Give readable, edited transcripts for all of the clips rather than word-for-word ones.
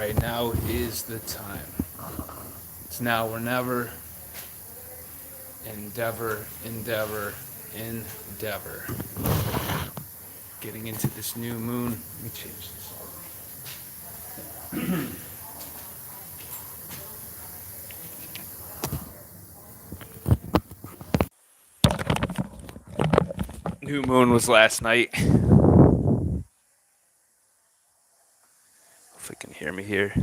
Right now is the time. It's now or never. Endeavor, endeavor, endeavor. Getting into this new moon. Let me change this. New moon was last night. If you can hear me here.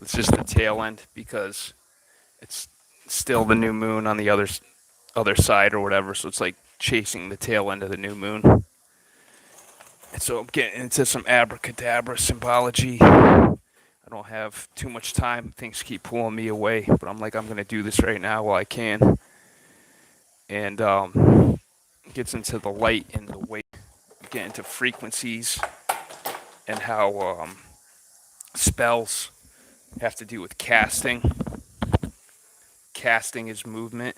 It's just the tail end because it's still the new moon on the other side or whatever. So it's like chasing the tail end of the new moon. And so I'm getting into some abracadabra symbology. I don't have too much time. Things keep pulling me away, but I'm like, I'm gonna do this right now while I can. And gets into the light and the weight, get into frequencies and how spells have to do with casting. Casting is movement,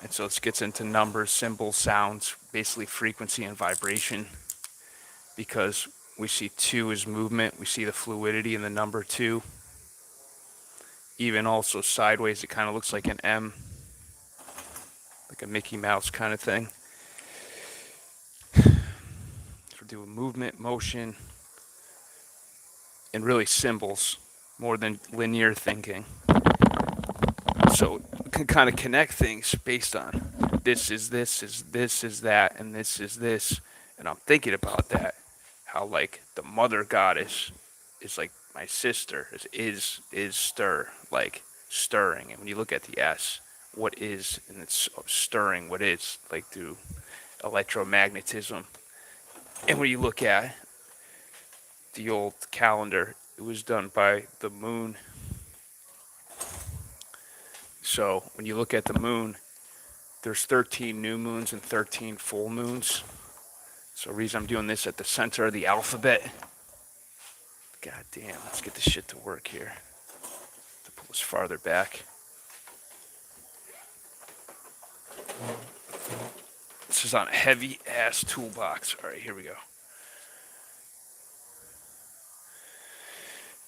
and so it gets into numbers, symbols, sounds, basically frequency and vibration. Because we see two as movement, we see the fluidity in the number two. Even also sideways, it kind of looks like an M, like a Mickey Mouse kind of thing. So we're doing movement, motion, and really symbols more than linear thinking. So we can kind of connect things based on this is that, and this is this. And I'm thinking about that, how like the mother goddess is like my sister, is stir, like stirring. And when you look at the S, what is, and it's stirring what is, like through electromagnetism. And when you look at the old calendar, it was done by the moon. So when you look at the moon, there's 13 new moons and 13 full moons. So the reason I'm doing this at the center of the alphabet. God damn, let's get this shit to work here. To pull this farther back. This is on a heavy ass toolbox. All right, here we go.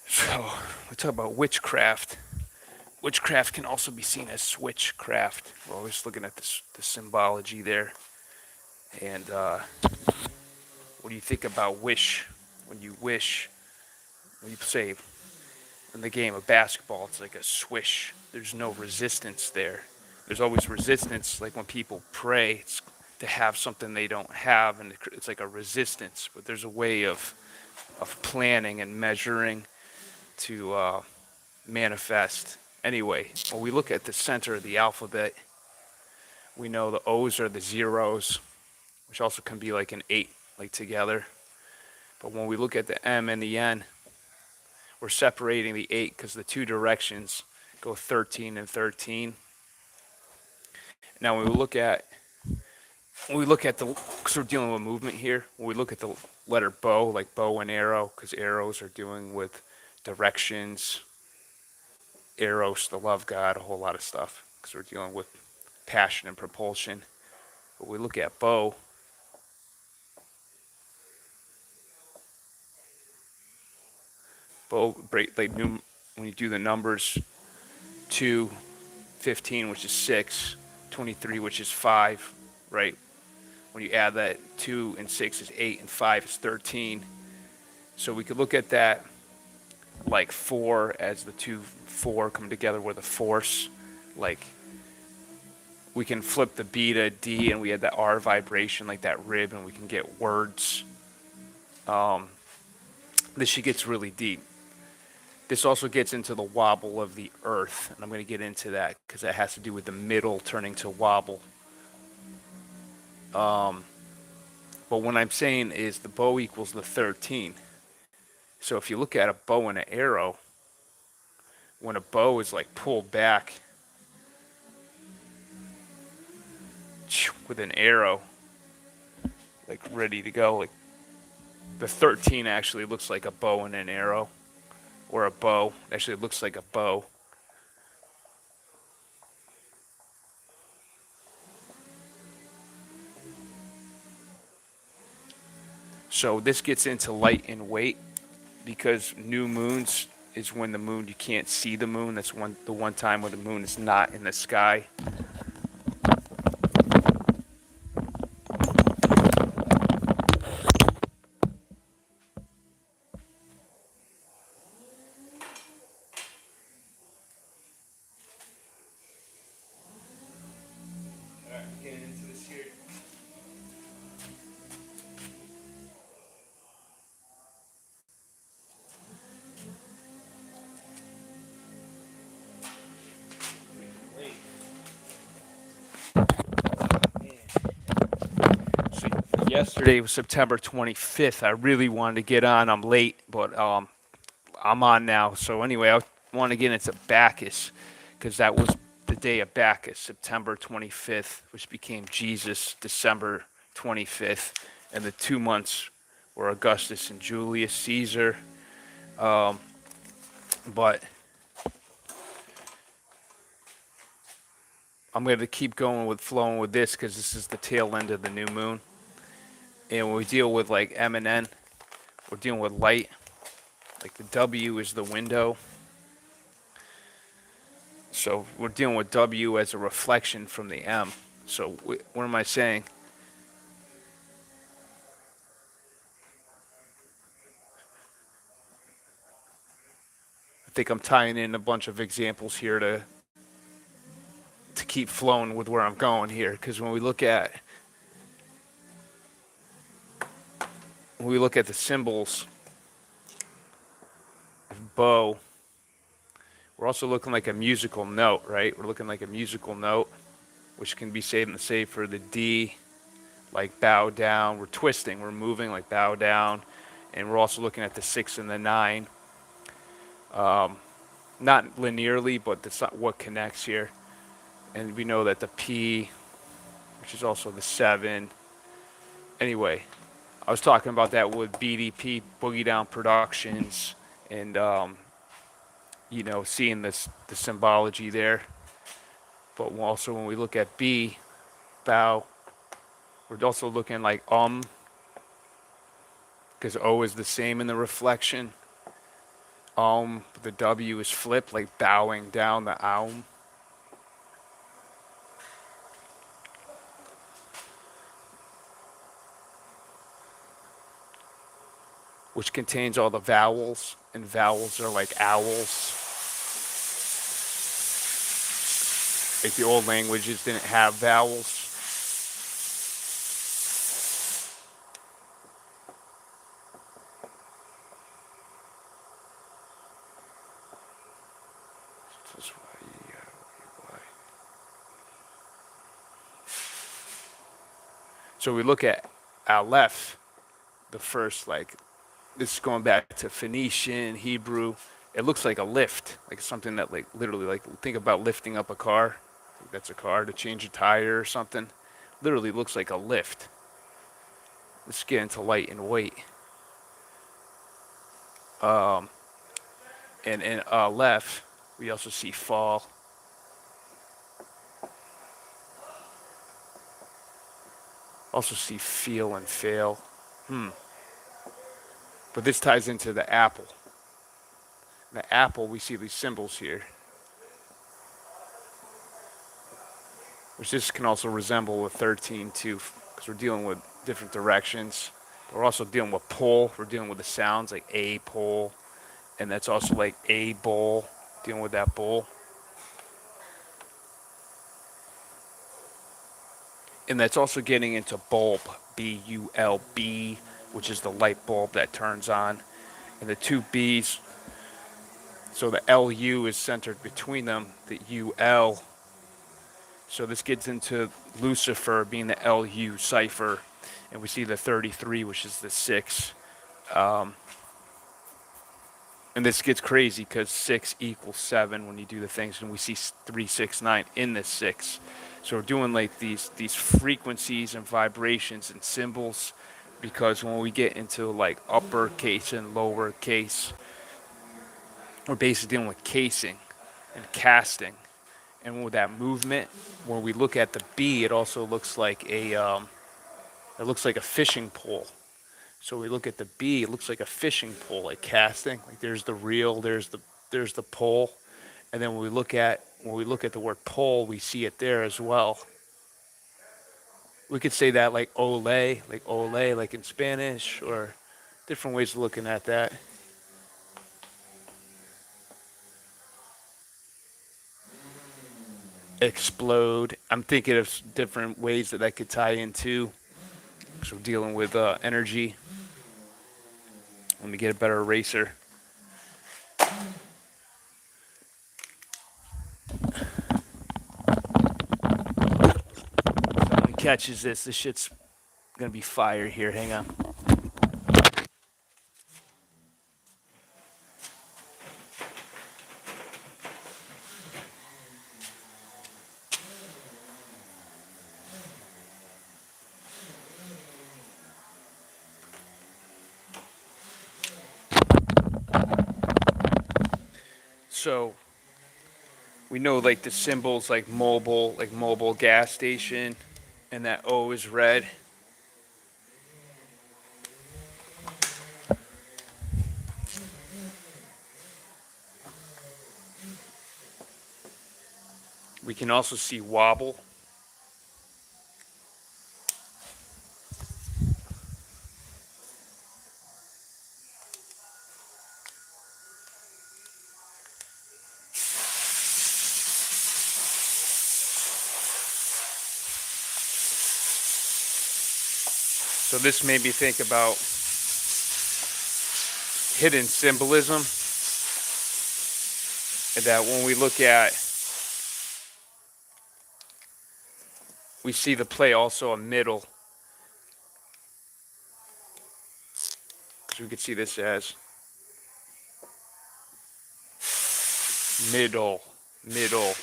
So we talk about witchcraft. Witchcraft can also be seen as switchcraft. We're always looking at the symbology there. And what do you think about wish? When you wish, when you say in the game of basketball, it's like a swish. There's no resistance there. There's always resistance, like when people pray, it's to have something they don't have, and it's like a resistance. But there's a way of planning and measuring to manifest. Anyway, when we look at the center of the alphabet, we know the O's are the zeros, which also can be like an 8, like together. But when we look at the M and the N, we're separating the 8 because the two directions go 13 and 13. Now when we look at the, because we're dealing with movement here, when we look at the letter bow, like bow and arrow, because arrows are dealing with directions, Eros, the love god, a whole lot of stuff, because we're dealing with passion and propulsion. But we look at bow, break like new, when you do the numbers 2, 15, which is 6, 23, which is 5, right? When you add that, 2 and 6 is 8, and 5 is 13. So we could look at that like 4 as the 2, 4 come together with a force. Like we can flip the B to D and we had that R vibration, like that rib, and we can get words. This shit gets really deep. This also gets into the wobble of the earth, and I'm going to get into that because that has to do with the middle turning to wobble. But what I'm saying is the bow equals the 13. So if you look at a bow and an arrow, when a bow is like pulled back with an arrow, like ready to go, like the 13 actually looks like a bow and an arrow, or a bow. Actually, it looks like a bow. So this gets into light and weight because new moons is when the moon, you can't see the moon. That's the one time when the moon is not in the sky. All right, getting into this here. So yesterday was September 25th. I really wanted to get on. I'm late, but I'm on now. So anyway, I want to get into Bacchus because that was the day of Bacchus, September 25th, which became Jesus, December 25th, and the 2 months were Augustus and Julius Caesar. Um, but I'm going to keep going with flowing with this because this is the tail end of the new moon. And when we deal with like M and N, we're dealing with light. Like the W is the window. So we're dealing with W as a reflection from the M. So what am I saying? I think I'm tying in a bunch of examples here to keep flowing with where I'm going here. Because when we look at the symbols, bow, we're also looking like a musical note, right? We're looking like a musical note, which can be saved in the save for the D, like bow down. We're twisting, we're moving like bow down. And we're also looking at the 6 and the 9. Not linearly, but that's not what connects here. And we know that the P, which is also the 7. Anyway, I was talking about that with BDP, Boogie Down Productions, and seeing the symbology there. But also when we look at B, bow, we're also looking like because O is the same in the reflection. The W is flipped, like bowing down the which contains all the vowels, and vowels are like owls. Like the old languages didn't have vowels. So we look at Aleph, the first, like, this is going back to Phoenician, Hebrew. It looks like a lift, like something that, like, literally, like, think about lifting up a car. That's a car to change a tire or something. Literally looks like a lift. Let's get into light and weight. Um, and in Aleph, we also see fall. Also see feel and fail. But this ties into the apple. The apple, we see these symbols here, which this can also resemble a 13 too, because we're dealing with different directions. But we're also dealing with pull. We're dealing with the sounds like a pull, and that's also like a bull, dealing with that bull. And that's also getting into bulb, B-U-L-B, which is the light bulb that turns on. And the two B's, so the L-U is centered between them, the U-L. So this gets into Lucifer being the L-U cipher. And we see the 33, which is the 6. And this gets crazy because 6 equals 7 when you do the things. And we see 3, 6, 9 in this 6. So we're doing like these frequencies and vibrations and symbols, because when we get into like uppercase and lowercase, we're basically dealing with casing and casting. And with that movement, when we look at the B, it also looks like a fishing pole. So we look at the B, it looks like a fishing pole, like casting. Like there's the reel, there's the pole, and then when we look at the word pole, we see it there as well. We could say that like ole, like in Spanish, or different ways of looking at that. Explode. I'm thinking of different ways that could tie into. So we're dealing with energy. Let me get a better eraser. Someone catches this shit's gonna be fire here. Hang on. So we know like the symbols like mobile gas station, and that O is red. We can also see wobble. So this made me think about hidden symbolism, and that when we look at, we see the play also a middle. So we could see this as middle, middle.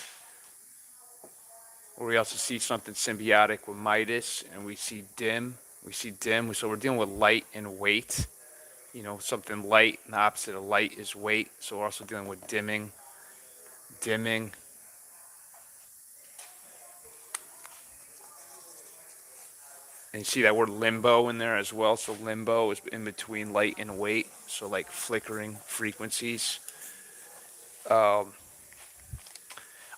Or we also see something symbiotic with Midas, and we see dim. We see dim. So we're dealing with light and weight. Something light, and the opposite of light is weight. So we're also dealing with dimming, dimming. And you see that word limbo in there as well. So limbo is in between light and weight. So like flickering frequencies. Um,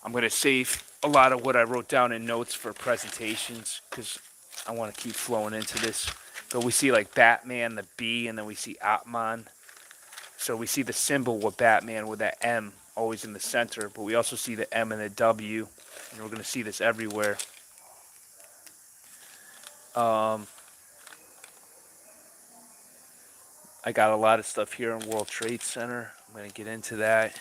I'm going to save a lot of what I wrote down in notes for presentations because I want to keep flowing into this. But we see like Batman, the B, and then we see Atman. So we see the symbol with Batman with that M always in the center, but we also see the M and the W, and we're going to see this everywhere. Um, I got a lot of stuff here in World Trade Center. I'm going to get into that.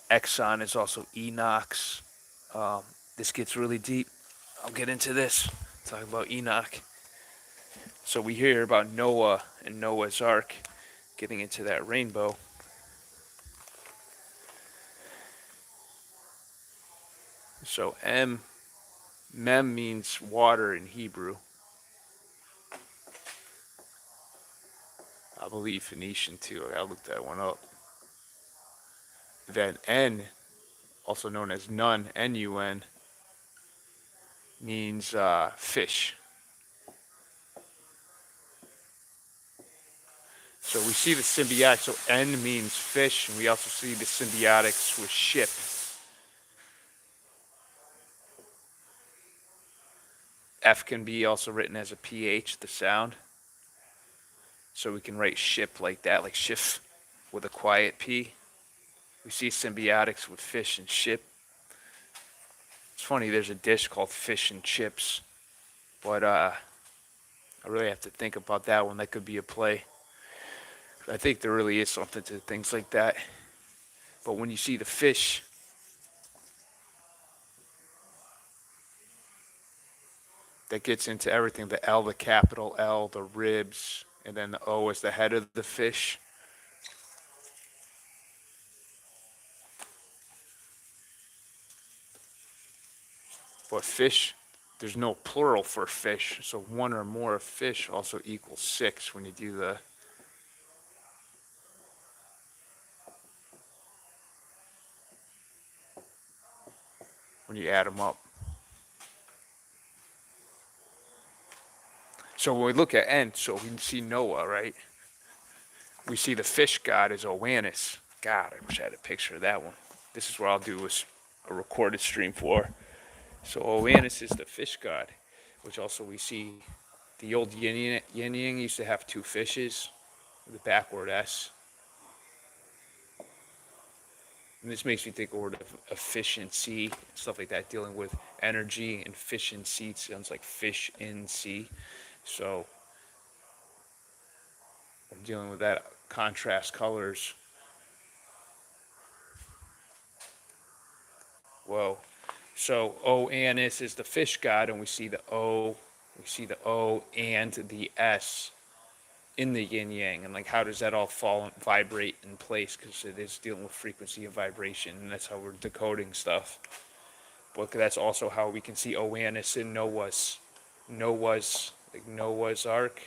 Exxon is also Enox. Um, this gets really deep. I'll get into this. Talk about Enoch. So we hear about Noah and Noah's Ark, getting into that rainbow. So Mem means water in Hebrew. I believe Phoenician too. I looked that one up. Then N, also known as Nun, N-U-N, means fish. So we see the symbiotic. So N means fish, and we also see the symbiotics with ship. F can be also written as a PH, the sound. So we can write ship like that, like shift with a quiet P. We see symbiotics with fish and ship. It's funny, there's a dish called fish and chips, but I really have to think about that one. That could be a play. I think there really is something to things like that. But when you see the fish, that gets into everything. The L, the capital L, the ribs, and then the O is the head of the fish. But fish, there's no plural for fish, so one or more fish also equals six when you do when you add them up. So when we look at N, so we can see Noah, right? We see the fish god is Oannes. God, I wish I had a picture of that one. This is what I'll do is a recorded stream for. So Oannes is the fish god, which also we see the old yin yang used to have two fishes, with the backward S. And this makes me think of the word of efficiency, stuff like that, dealing with energy and efficiency. It sounds like fish in sea. So I'm dealing with that contrast colors. Whoa. So Oannes is the fish god, and we see the O and the S in the yin yang, and like how does that all fall and vibrate in place? Because it is dealing with frequency and vibration, and that's how we're decoding stuff. But that's also how we can see Oannes in Noah's like Noah's Ark.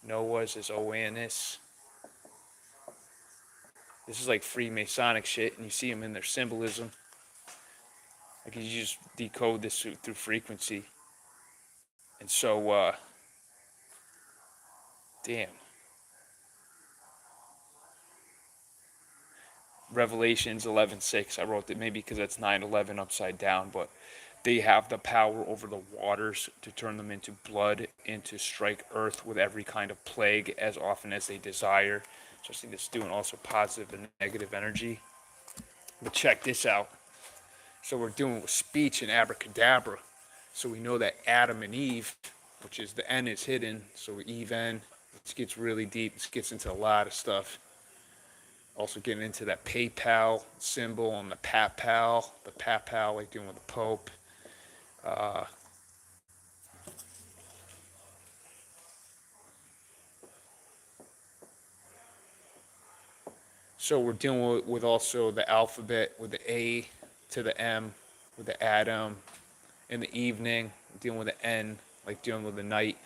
Noah's is Oannes. This is like Freemasonic shit, and you see them in their symbolism. Like you just decode this through frequency. And so, damn. Revelations 11:6. I wrote that maybe because that's 9/11 upside down, but they have the power over the waters to turn them into blood and to strike earth with every kind of plague as often as they desire. So I see this doing also positive and negative energy. But check this out. So we're doing with speech and abracadabra. So we know that Adam and Eve, which is the N is hidden, so Eve N. This gets really deep. This gets into a lot of stuff. Also getting into that PayPal symbol on the papal, like doing with the Pope. Uh, so we're dealing with also the alphabet with the A to the M, with the Adam. In the evening, dealing with the N, like dealing with the night.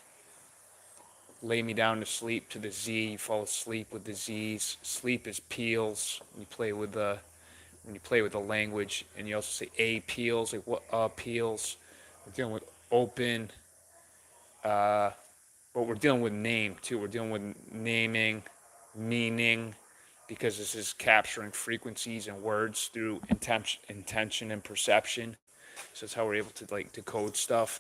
Lay me down to sleep to the Z. You fall asleep with the Z's. Sleep is peels. When you play with the language, and you also say a peels, like what peels. We're dealing with open, but we're dealing with name too. We're dealing with naming, meaning, because this is capturing frequencies and words through intention and perception. So that's how we're able to like decode stuff.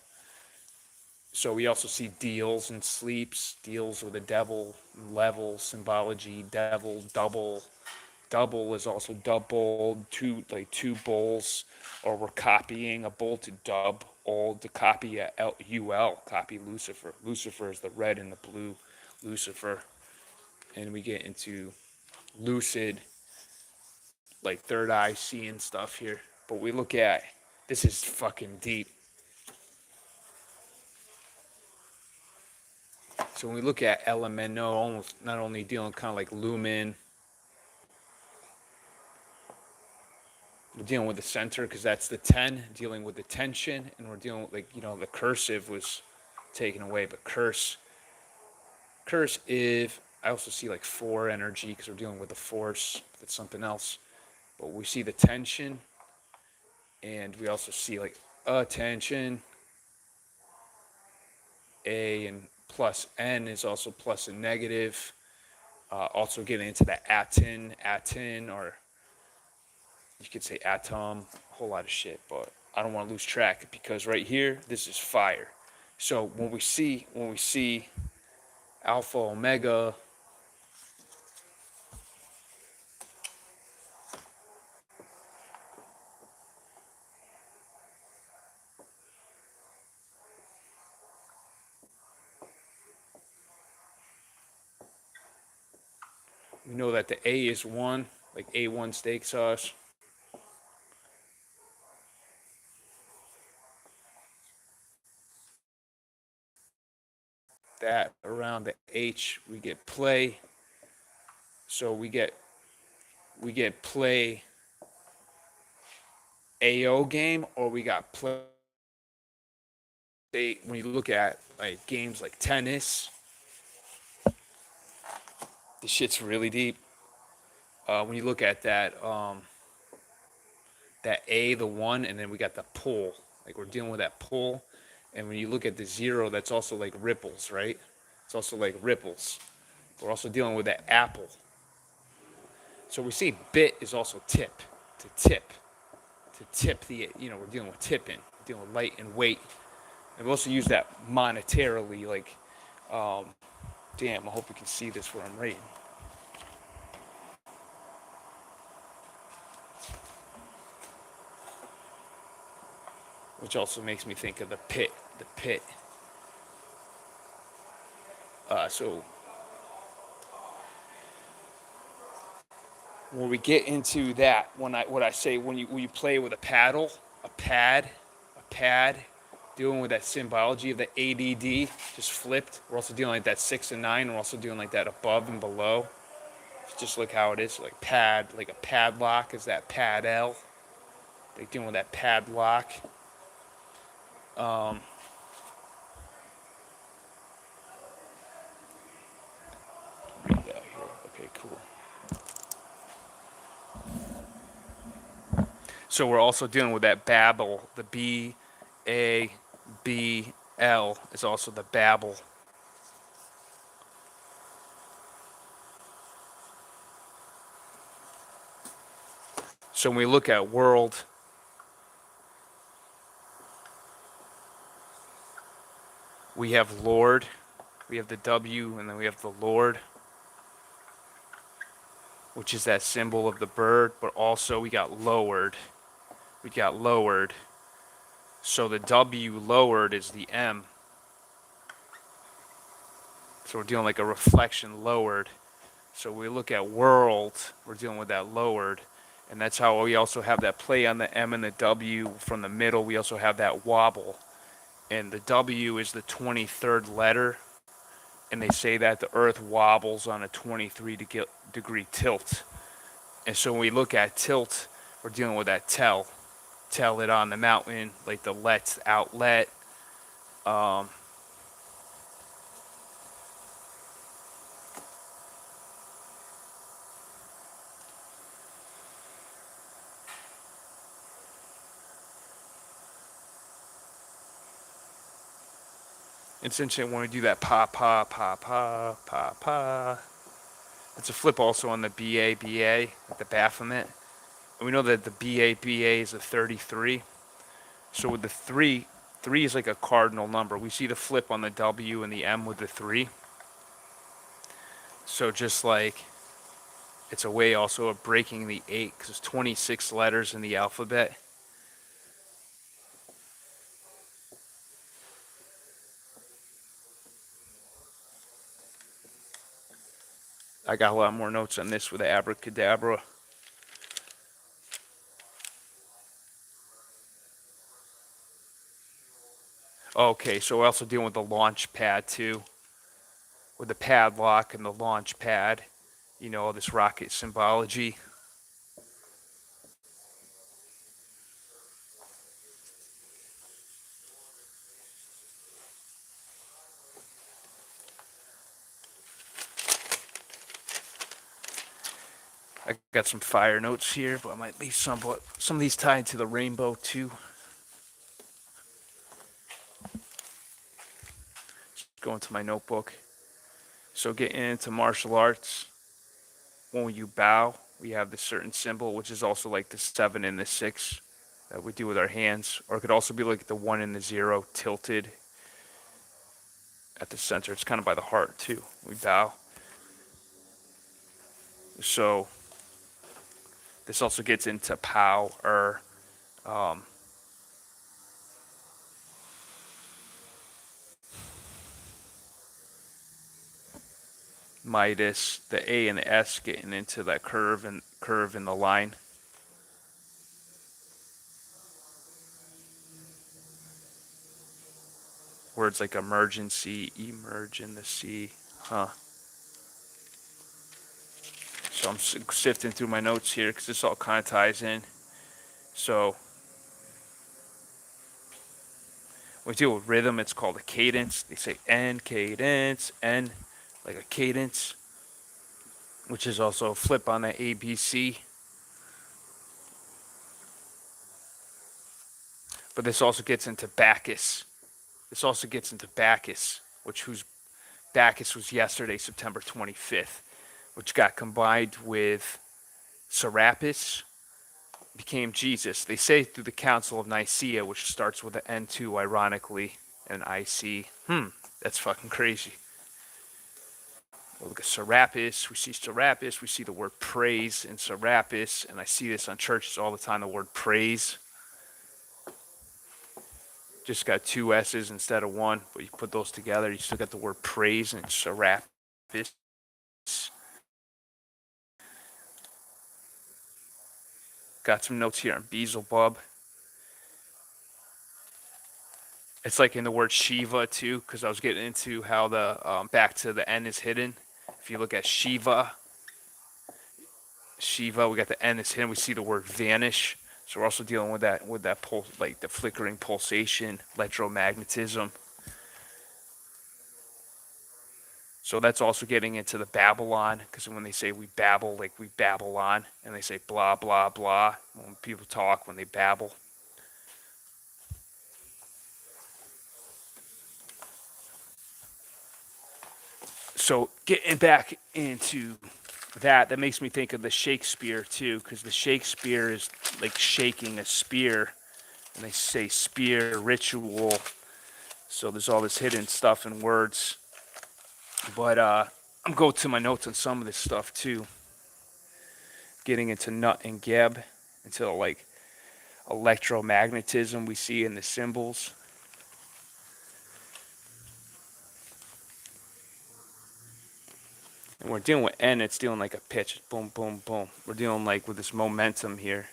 So we also see deals and sleeps, deals with the devil, level, symbology, devil, double. Double is also double, two bowls, or we're copying a bowl to dub, all to copy a UL, copy Lucifer. Lucifer is the red and the blue Lucifer. And we get into lucid, like third eye seeing stuff here. But we look at, this is fucking deep. So when we look at elemento, almost not only dealing kind of like lumen, we're dealing with the center because that's the 10, dealing with the tension, and we're dealing with like, the cursive was taken away, but if, I also see like 4 energy because we're dealing with the force, that's something else. But we see the tension, and we also see like attention, A, and plus N is also plus and negative. Also getting into that atin, or you could say atom, a whole lot of shit, but I don't want to lose track because right here, this is fire. So when we see alpha, omega, we know that the A is 1, like A1 steak sauce. That around the H, we get play. So we get play AO game, or we got play. When you look at like games like tennis, the shit's really deep. When you look at that A, the 1, and then we got the pull. Like we're dealing with that pull, And when you look at the 0, that's also like ripples, right? It's also like ripples. We're also dealing with that apple. So we see bit is also tip, to tip, to tip the, we're dealing with tipping, we're dealing with light and weight. And we also use that monetarily, like, damn, I hope you can see this where I'm writing. Which also makes me think of the pit, the pit. So when we get into that, what I say when you play with a paddle, a pad, dealing with that symbology of the ADD, just flipped. We're also dealing like that 6 and 9. We're also doing like that above and below. Just look how it is, like pad, like a padlock is that pad L. Like dealing with that padlock. Um, Read that here. Okay, cool. So we're also dealing with that babble. The B-A-B-L is also the babble. So when we look at world, we have Lord, we have the W, and then we have the Lord, which is that symbol of the bird, but also we got lowered. We got lowered. So the W lowered is the M. So we're dealing like a reflection lowered. So we look at world, we're dealing with that lowered. And that's how we also have that play on the M and the W from the middle. We also have that wobble. And the W is the 23rd letter. And they say that the earth wobbles on a 23-degree tilt. And so when we look at tilt, we're dealing with that tell. Tell it on the mountain, like the let's outlet. Um, it's interesting when we do that pa pa pa pa pa pa. It's a flip also on the BA with the Baphomet. And we know that the BA is a 33. So with the 3, 3 is like a cardinal number. We see the flip on the W and the M with the 3. So just like it's a way also of breaking the 8 because there's 26 letters in the alphabet. I got a lot more notes on this with the abracadabra. Okay, so we're also dealing with the launch pad too, with the padlock and the launch pad. This rocket symbology. I got some fire notes here, but I might leave some. But some of these tied to the rainbow too. Go into my notebook. So getting into martial arts, when you bow, we have this certain symbol, which is also like the 7 and the 6 that we do with our hands, or it could also be like the 1 and the 0 tilted at the center. It's kind of by the heart too. We bow. So this also gets into power. Um, Midas, the A and the S getting into that curve in the line. Words like emergency, emerge in the sea, huh? So I'm sifting through my notes here because this all kind of ties in. So when we deal with rhythm, it's called a cadence. They say N cadence, N like a cadence, which is also a flip on the ABC. But this also gets into Bacchus. This also gets into Bacchus, whose Bacchus was yesterday, September 25th, which got combined with Serapis, became Jesus. They say through the Council of Nicaea, which starts with an N2, ironically, and IC. That's fucking crazy. We'll look at Serapis. We see Serapis. We see the word praise in Serapis, and I see this on churches all the time. The word praise just got two S's instead of one, but you put those together, you still got the word praise and Serapis. Got some notes here on Beelzebub. It's like in the word Shiva too, because I was getting into how the back to the N is hidden. If you look at Shiva, we got the N is hidden. We see the word vanish. So we're also dealing with that pulse, like the flickering pulsation, electromagnetism. So that's also getting into the Babylon, because when they say we babble, like we babble on, and they say blah blah blah when people talk, when they babble. So getting back into that makes me think of the Shakespeare too, because the Shakespeare is like shaking a spear, and they say spear ritual. So there's all this hidden stuff in words. But I'm going to my notes on some of this stuff too. Getting into nut and geb, into like electromagnetism we see in the symbols. And we're dealing with N, it's dealing like a pitch. Boom, boom, boom. We're dealing like with this momentum here.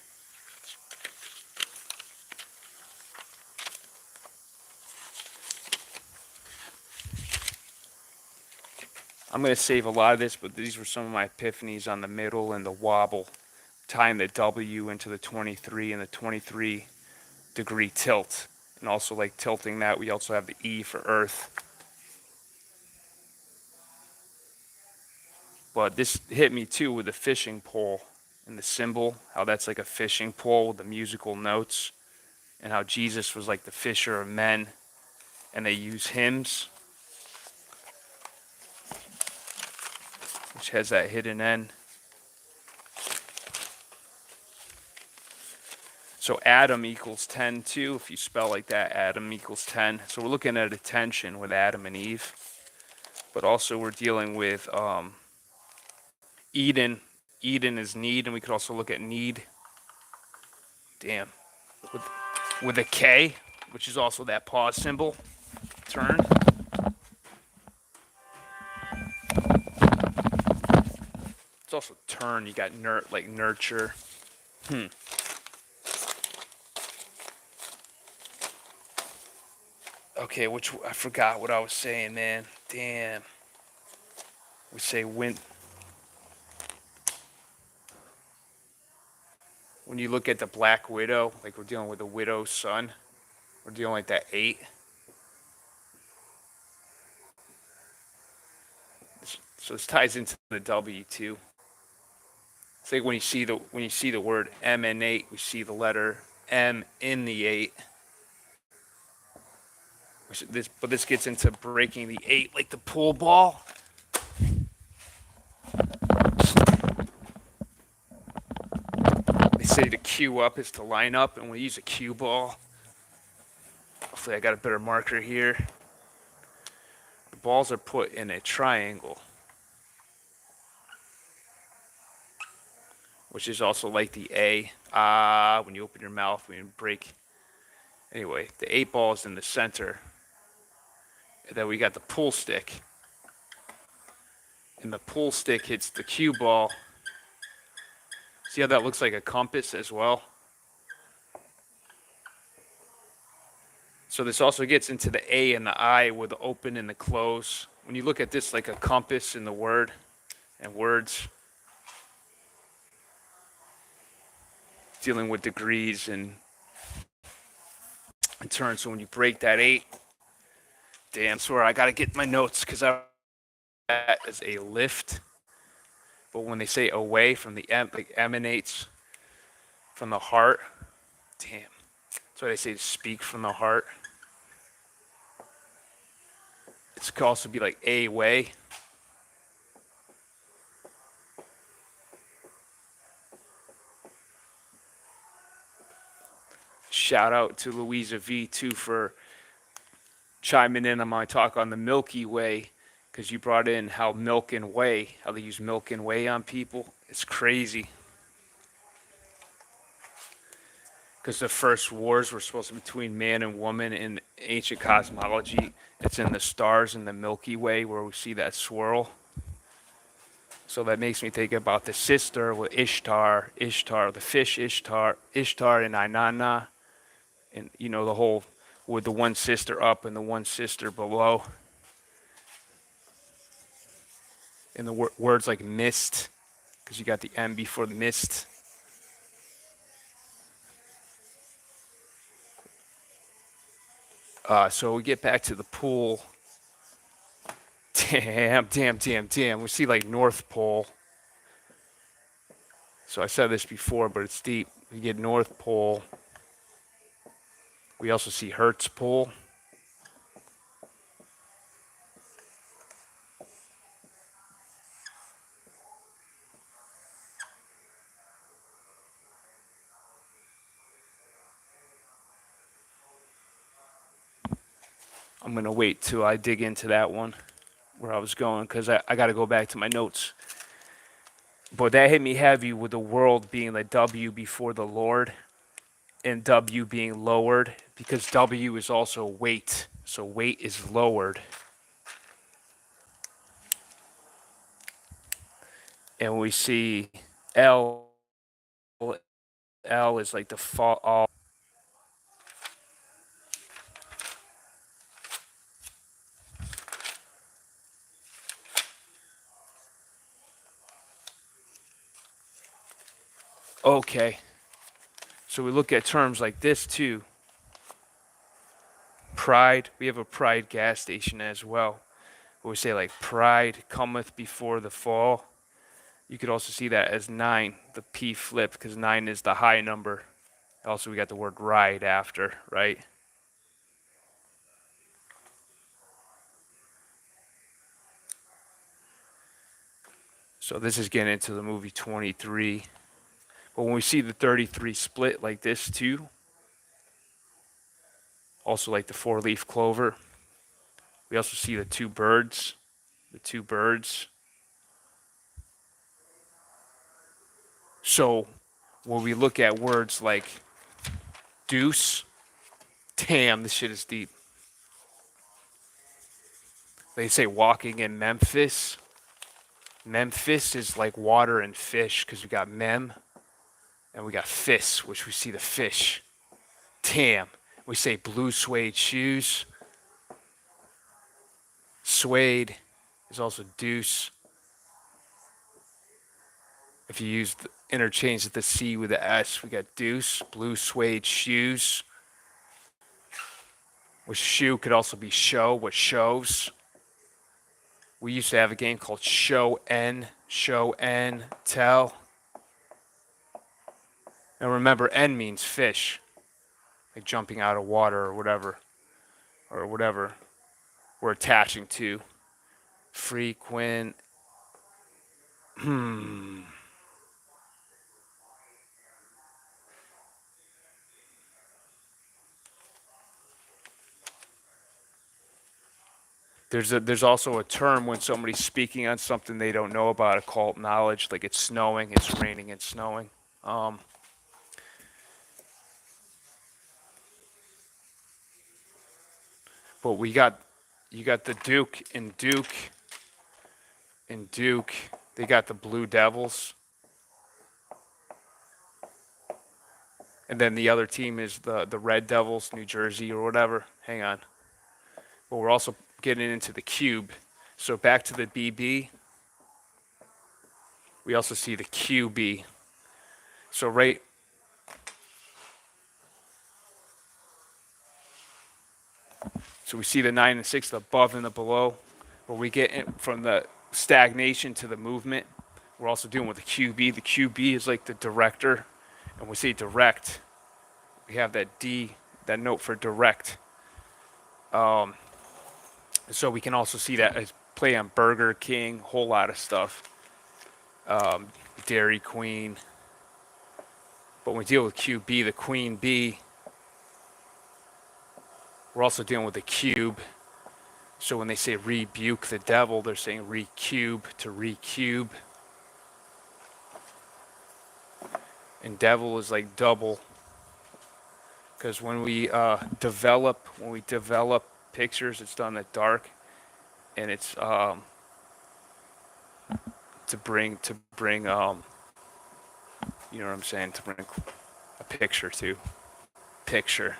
I'm going to save a lot of this, but these were some of my epiphanies on the middle and the wobble, tying the W into the 23 and the 23 degree tilt. And also like tilting that, we also have the E for Earth. But this hit me too with the fishing pole and the symbol, how that's like a fishing pole with the musical notes, and how Jesus was like the fisher of men, and they use hymns, which has that hidden N. So Adam equals 10 too. If you spell like that, Adam equals 10. So we're looking at attention with Adam and Eve. But also we're dealing with Eden. Eden is need, and we could also look at need. Damn. With a K, which is also that pause symbol. Turn. It's also turn. You got like nurture. Okay, I forgot what I was saying, man. Damn. We say when you look at the Black Widow, like we're dealing with the widow's son, we're dealing with that 8. So this ties into the W too. It's like when you see the word emanate, we see the letter M in the 8. But this gets into breaking the 8 like the pool ball. They say to cue up is to line up, and we use a cue ball. Hopefully I got a better marker here. The balls are put in a triangle, which is also like the A. When you open your mouth, when you break. Anyway, the 8 ball is in the center. And then we got the pool stick. And the pool stick hits the cue ball. See how that looks like a compass as well? So this also gets into the A and the I with the open and the close. When you look at this like a compass in the word and words, dealing with degrees and turns. So when you break that 8, damn, swear I gotta get my notes because that is a lift. But when they say away from the like emanates from the heart, damn. That's why they say to speak from the heart. This could also be like a way. Shout out to Louisa V too for chiming in on my talk on the Milky Way, because you brought in how milk and whey, how they use milk and whey on people. It's crazy. Because the first wars were supposed to be between man and woman in ancient cosmology. It's in the stars in the Milky Way where we see that swirl. So that makes me think about the sister with Ishtar, the fish Ishtar and Inanna, and you know the whole with the one sister up and the one sister below, and the words like mist, because you got the M before the mist. So we get back to the pool. Damn. We see like North Pole. So I said this before, but it's deep. We get North Pole. We also see Hertz Pole. I'm going to wait till I dig into that one where I was going, because I got to go back to my notes. But that hit me heavy with the world being like W before the Lord and W being lowered, because W is also weight. So weight is lowered. And we see L. L is like the fall. Okay. So we look at terms like this too. Pride. We have a Pride gas station as well. Where we say like pride cometh before the fall. You could also see that as 9, the P flipped, because 9 is the high number. Also, we got the word ride after, right? So this is getting into the movie 23. But when we see the 33 split like this too, also like the 4-leaf clover, we also see the two birds. The two birds. So when we look at words like deuce, damn, this shit is deep. They say walking in Memphis. Memphis is like water and fish, because we got mem and we got fis, which we see the fish. Damn. We say blue suede shoes. Suede is also deuce. If you use the interchange the C with the S, we got deuce, blue suede shoes. Which shoe could also be show, what shows. We used to have a game called Show N, Tell. And remember, N means fish, like jumping out of water or whatever we're attaching to. Frequent. There's also a term when somebody's speaking on something they don't know about, occult knowledge, like it's snowing, it's raining, and snowing. But you got the Duke and Duke. They got the Blue Devils, and then the other team is the Red Devils, New Jersey or whatever. Hang on. But we're also getting into the cube. So back to the BB. We also see the QB. So we see the 9 and 6, the above and the below, where we get from the stagnation to the movement. We're also doing with the QB. The QB is like the director, and we say direct. We have that D, that note for direct. So we can also see that as play on Burger King, whole lot of stuff. Dairy Queen. But when we deal with QB, the queen bee, we're also dealing with the cube. So when they say rebuke the devil, they're saying recube to recube. And devil is like double. Because when we develop pictures, it's done at dark, and it's to bring you know what I'm saying, to bring a picture to picture.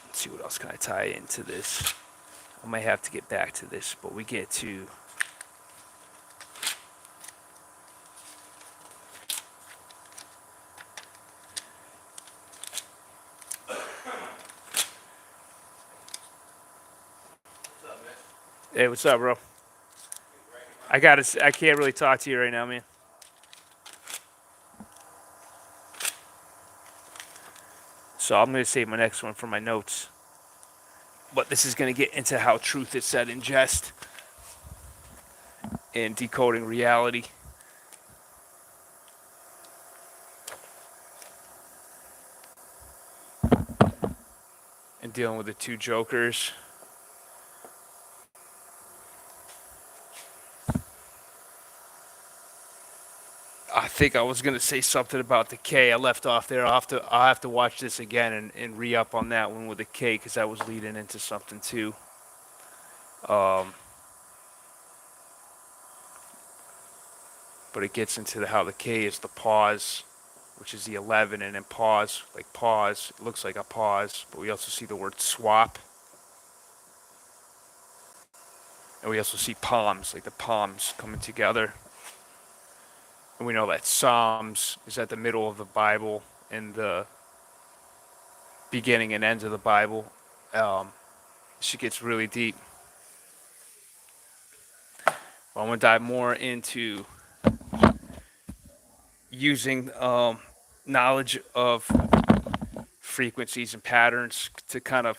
Let's see what else can I tie into this. I might have to get back to this, but we get to hey, what's up, bro? I can't really talk to you right now, man. So I'm gonna save my next one for my notes. But this is gonna get into how truth is said in jest and decoding reality. And dealing with the two jokers. I think I was gonna say something about the K. I left off there. I'll have to watch this again and re-up on that one with the K, because that was leading into something too. But it gets into how the K is the pause, which is the 11, and then pause, like pause. It looks like a pause, but we also see the word swap, and we also see palms, like the palms coming together. And we know that Psalms is at the middle of the Bible and the beginning and end of the Bible. She gets really deep. Well, I'm going to dive more into using knowledge of frequencies and patterns to kind of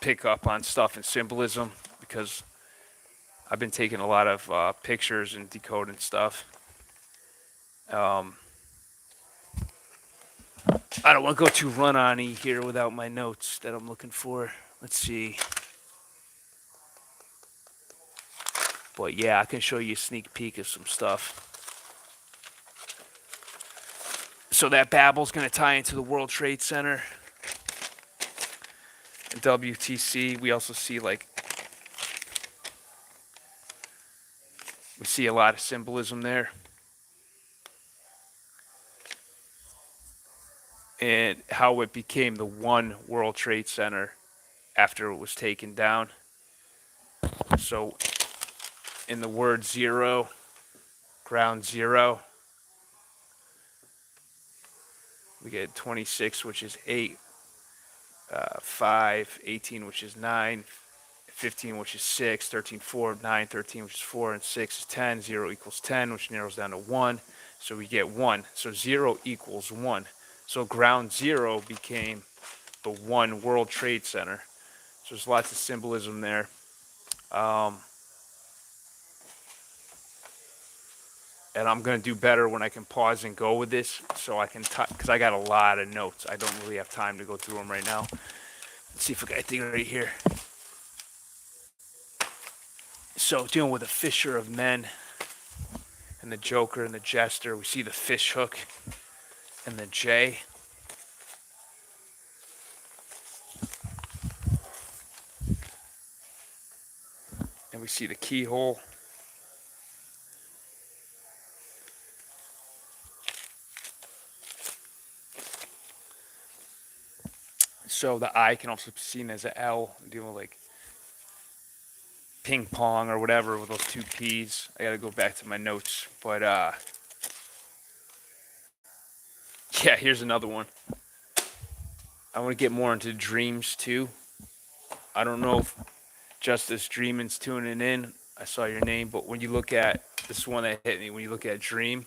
pick up on stuff and symbolism, because I've been taking a lot of pictures and decoding stuff. I don't want to go too run-on-y here without my notes that I'm looking for. Let's see. But yeah, I can show you a sneak peek of some stuff. So that Babel's going to tie into the World Trade Center. And WTC, we also see we see a lot of symbolism there. And how it became the one World Trade Center after it was taken down. So in the word zero, ground zero, we get 26, which is 8, 5, 18, which is 9, 15, which is 6, 13, 4, 9, 13, which is 4, and 6 is 10. 0 equals 10, which narrows down to 1. So we get 1. So 0 equals 1. So ground zero became the one World Trade Center. So there's lots of symbolism there. And I'm going to do better when I can pause and go with this, so I can, because I got a lot of notes. I don't really have time to go through them right now. Let's see if I got anything right here. So dealing with the fisher of men and the joker and the jester, we see the fish hook and the J. And we see the keyhole. So the I can also be seen as an L, dealing with like ping pong or whatever with those two P's. I gotta go back to my notes. But yeah, here's another one. I want to get more into dreams too. I don't know if Justice Dreamin's tuning in. I saw your name, but when you look at this one that hit me, when you look at Dream,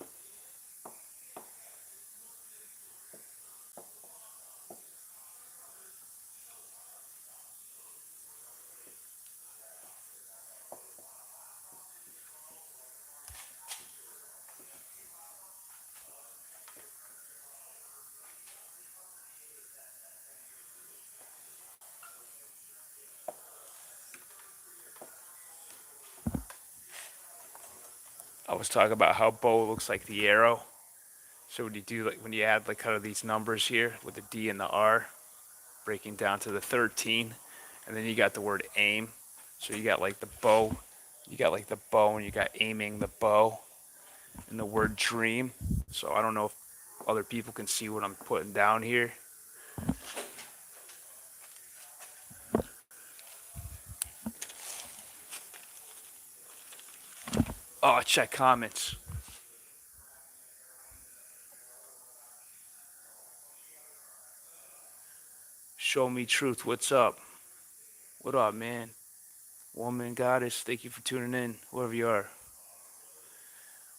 I was talking about how Bo looks like the arrow. So when you do like when you add like kind of these numbers here with the D and the R, breaking down to the 13, and then you got the word aim. So you got like the bow, you got like the bow, and you got aiming the bow, and the word dream. So I don't know if other people can see what I'm putting down here. Oh, check comments. Show me truth. What's up? What up, man? Woman, goddess, thank you for tuning in, whoever you are.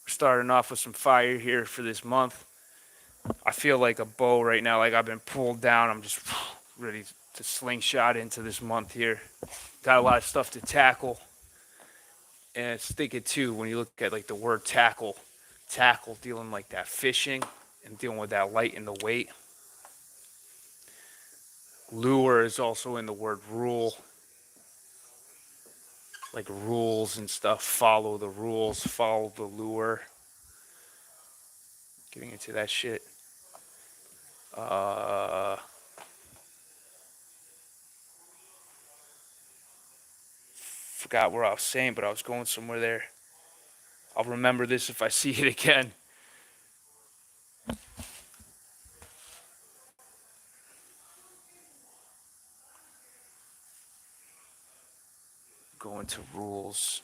We're starting off with some fire here for this month. I feel like a bow right now, like I've been pulled down. I'm just ready to slingshot into this month here. Got a lot of stuff to tackle. And it's thinking too, when you look at like the word tackle, tackle dealing like that fishing and dealing with that light and the weight. Lure is also in the word rule, like rules and stuff. Follow the rules, follow the lure. Getting into that shit. Uh, Forgot where I was saying, but I was going somewhere there. I'll remember this if I see it again. Going to rules.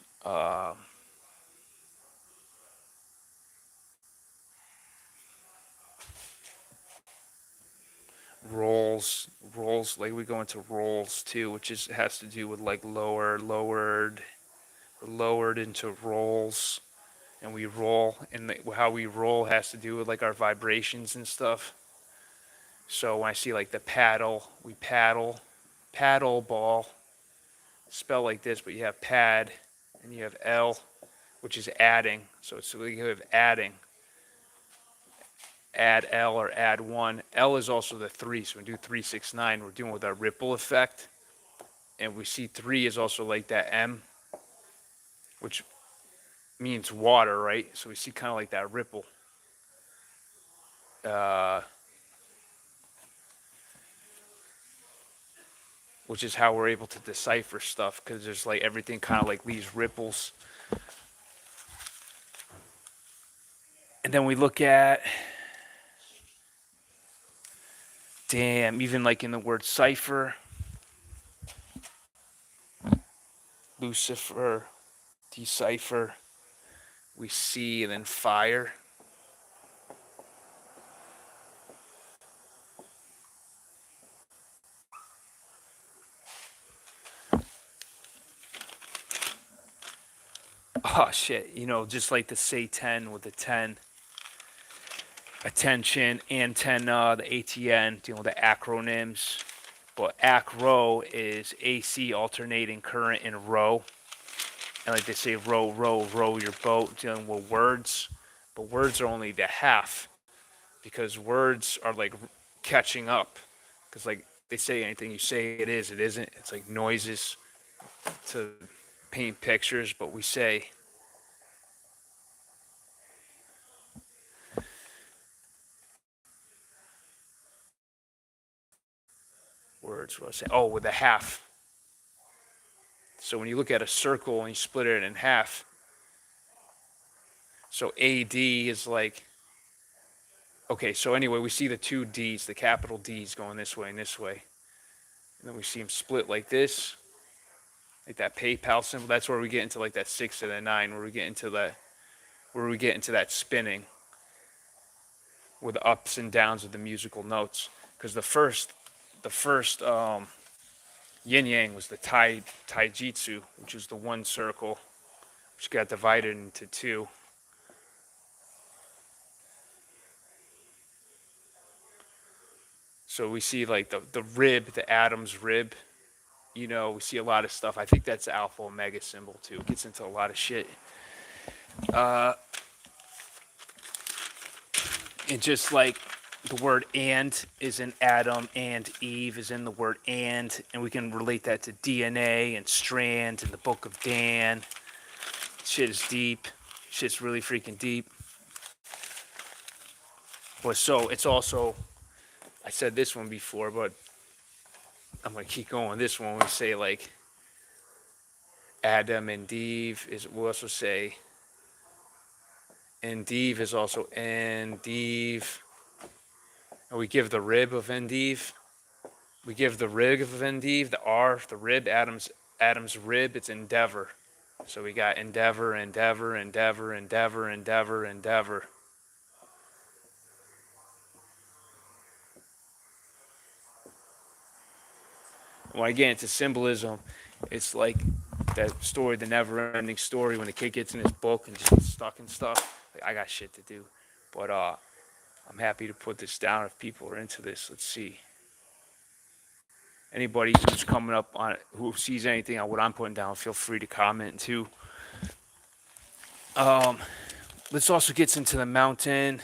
Roles. Like we go into roles too, which is has to do with like lowered into rolls, and we roll, and how we roll has to do with like our vibrations and stuff. So when I see like the paddle, we paddle ball, spell like this, but you have pad, and you have L, which is adding. So it's we have adding, add L or add one. L is also the three, so we do 369. We're dealing with our ripple effect, and we see three is also like that M, which means water, right? So we see kind of like that ripple. Uh, which is how we're able to decipher stuff because there's like everything kind of like these ripples. And then we look at, damn, even like in the word cipher, Lucifer, decipher, we see, and then fire. Oh shit, just like the say 10 with the 10. Attention, antenna, the ATN, dealing with the acronyms. But acro is AC, alternating current, in row. And like they say, row your boat, dealing with words. But words are only the half because words are like catching up. Because like they say, anything you say it is, it isn't. It's like noises to paint pictures, but we say words. What I say? Oh, with a half. So when you look at a circle and you split it in half, so AD is like, okay, so anyway, we see the two D's, the capital D's going this way and this way. And then we see them split like this, like that PayPal symbol. That's where we get into like that 6 and a 9, where we get into that spinning with the ups and downs of the musical notes. Because the first yin yang was the taijitsu, which is the one circle, which got divided into two. So we see like the rib, the Adam's rib. You know, we see a lot of stuff. I think that's the Alpha Omega symbol too. It gets into a lot of shit. Uh, and just like the word and is in Adam and Eve is in the word and we can relate that to DNA and strand in the book of Dan. Shit is deep. Shit's really freaking deep. But so it's also, I said this one before, but I'm gonna keep going. This one we say like Adam and Eve is, we'll also say Endive is also Endive. And we give the rib of Endive. We give the rib of Endive, the R, the rib, Adam's rib, it's endeavor. So we got endeavor, endeavor, endeavor, endeavor, endeavor, endeavor. When I get into symbolism, it's like that story, the never-ending story, when the kid gets in his book and just gets stuck and stuff. Like, I got shit to do, but I'm happy to put this down if people are into this. Let's see. Anybody who's coming up on it, who sees anything on what I'm putting down, feel free to comment too. Let's also get into the mountain.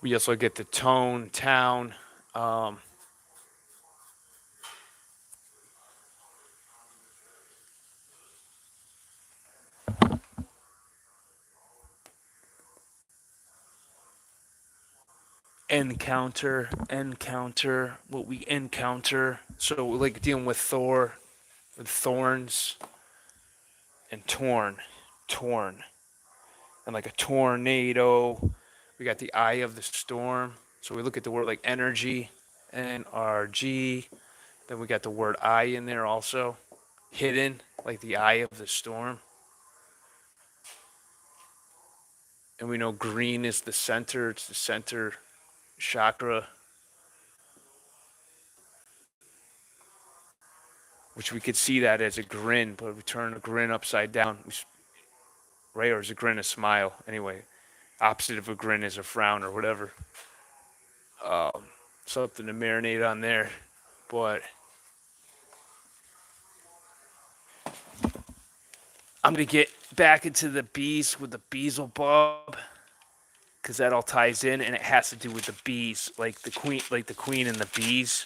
We also get the tone, town. Um, encounter, what we encounter. So we're like dealing with Thor, with thorns, and torn, and like a tornado. We got the eye of the storm. So we look at the word like energy, NRG. Then we got the word eye in there also, hidden, like the eye of the storm. And we know green is the center. It's the center chakra, which we could see that as a grin, but we turn a grin upside down, right? Or is a grin a smile? Anyway, opposite of a grin is a frown or whatever. Something to marinate on there. But I'm gonna get back into the bees with the Beelzebub because that all ties in, and it has to do with the bees, like the queen and the bees.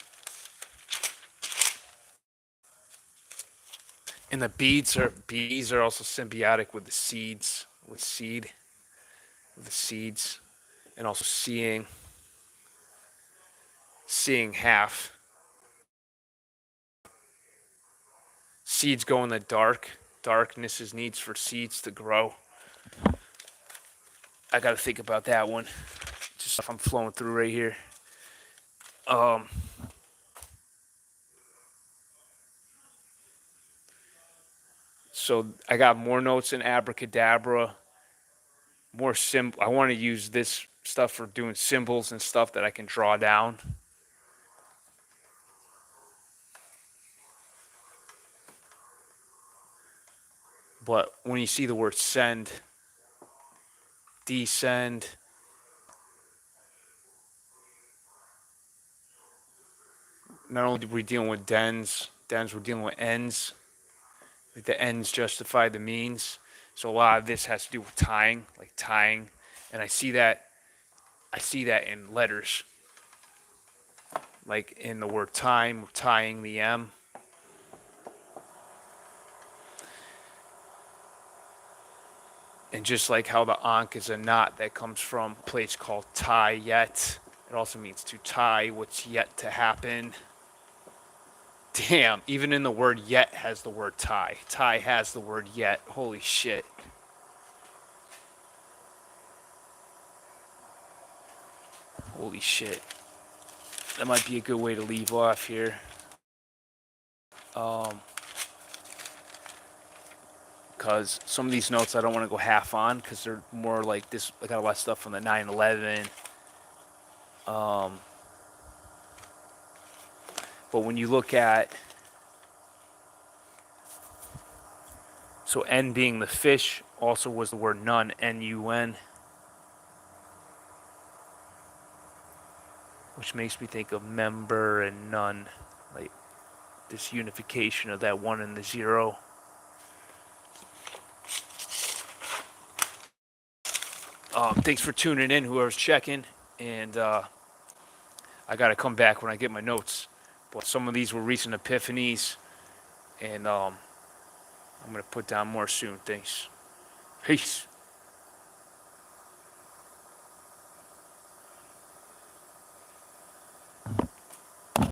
And the bees are also symbiotic with the seeds, with the seeds, and also seeing half. Seeds go in the dark. Darkness is needs for seeds to grow. I got to think about that one. Just stuff I'm flowing through right here. Um, so I got more notes in abracadabra. More I want to use this stuff for doing symbols and stuff that I can draw down. But when you see the word send, descend, not only are we dealing with dens, we're dealing with ends. Like the ends justify the means. So a lot of this has to do with tying, like tying. And I see that in letters. Like in the word time, tying the M. And just like how the ankh is a knot that comes from a place called tie yet, it also means to tie what's yet to happen. Damn, even in the word yet has the word tie. Tie has the word yet. Holy shit. Holy shit. that might be a good way to leave off here. Because some of these notes I don't want to go half on because they're more like this. I got a lot of stuff from the 9/11. But when you look at, so N being the fish also was the word none, N-U-N, which makes me think of member and none, like this unification of that one and the zero. Thanks for tuning in, whoever's checking, and I got to come back when I get my notes. But some of these were recent epiphanies, and I'm going to put down more soon. Thanks. Peace.